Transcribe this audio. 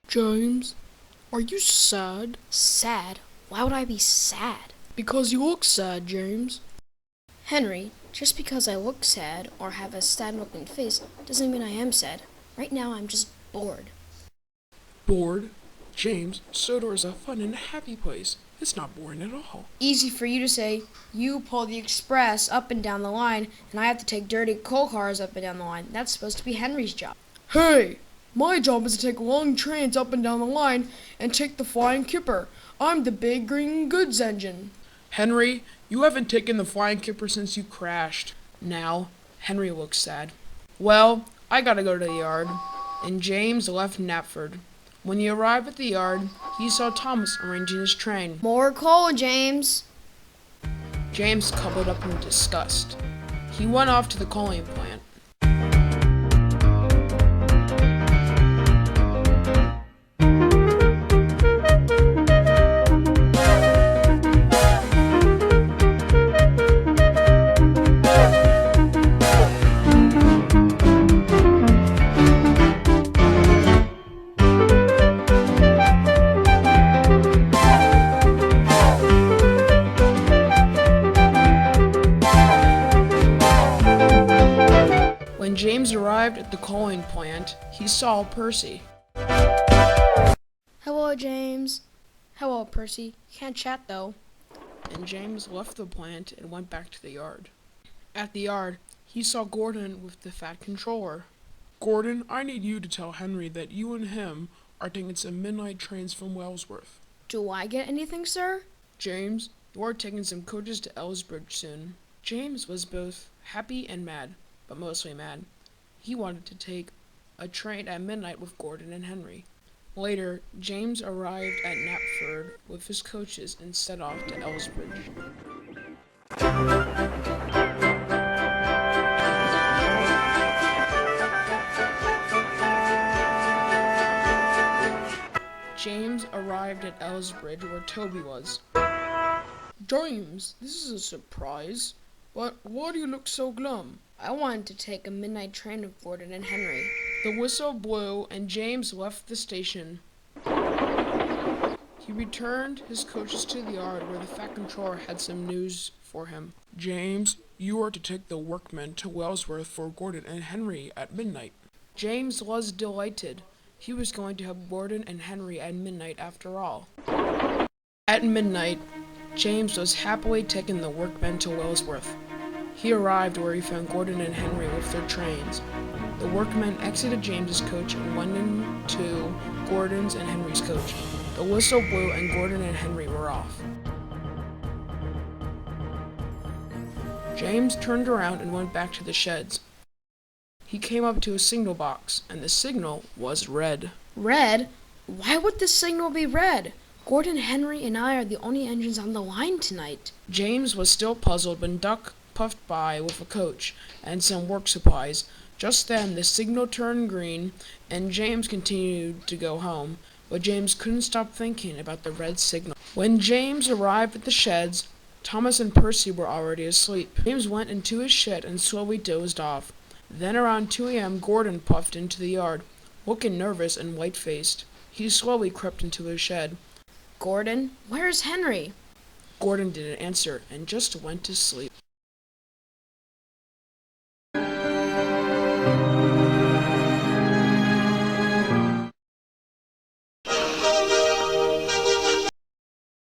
James, are you sad? Sad? Why would I be sad? Because you look sad, James. Henry, just because I look sad or have a sad-looking face doesn't mean I am sad. Right now I'm just bored. Bored? James, Sodor is a fun and happy place. It's not boring at all. Easy for you to say. You pull the express up and down the line, and I have to take dirty coal cars up and down the line. That's supposed to be Henry's job. Hey, my job is to take long trains up and down the line and take the flying kipper. I'm the big green goods engine. Henry, you haven't taken the flying kipper since you crashed. Now, Henry looks sad. Well, I gotta go to the yard. And James left Knapford. When he arrived at the yard, he saw Thomas arranging his train. More coal, James. James covered up in disgust. He went off to the coaling plant. When James arrived at the coaling plant, he saw Percy. Hello, James. Hello, Percy. Can't chat, though. And James left the plant and went back to the yard. At the yard, he saw Gordon with the fat controller. Gordon, I need you to tell Henry that you and him are taking some midnight trains from Wellsworth. Do I get anything, sir? James, you are taking some coaches to Elsbridge soon. James was both happy and mad, but mostly mad. He wanted to take a train at midnight with Gordon and Henry. Later, James arrived at Knapford with his coaches and set off to Elsbridge. James arrived at Elsbridge where Toby was. James, this is a surprise. But why do you look so glum? I wanted to take a midnight train with Gordon and Henry. The whistle blew and James left the station. He returned his coaches to the yard where the fat controller had some news for him. James, you are to take the workmen to Wellsworth for Gordon and Henry at midnight. James was delighted. He was going to have Gordon and Henry at midnight after all. At midnight, James was happily taking the workmen to Wellsworth. He arrived where he found Gordon and Henry with their trains. The workmen exited James's coach and went into Gordon's and Henry's coach. The whistle blew and Gordon and Henry were off. James turned around and went back to the sheds. He came up to a signal box, and the signal was red. Red? Why would the signal be red? Gordon, Henry, and I are the only engines on the line tonight. James was still puzzled when Duck puffed by with a coach and some work supplies. Just then, the signal turned green, and James continued to go home, but James couldn't stop thinking about the red signal. When James arrived at the sheds, Thomas and Percy were already asleep. James went into his shed and slowly dozed off. Then around 2 a.m., Gordon puffed into the yard, looking nervous and white-faced. He slowly crept into his shed. Gordon, where's Henry? Gordon didn't answer and just went to sleep.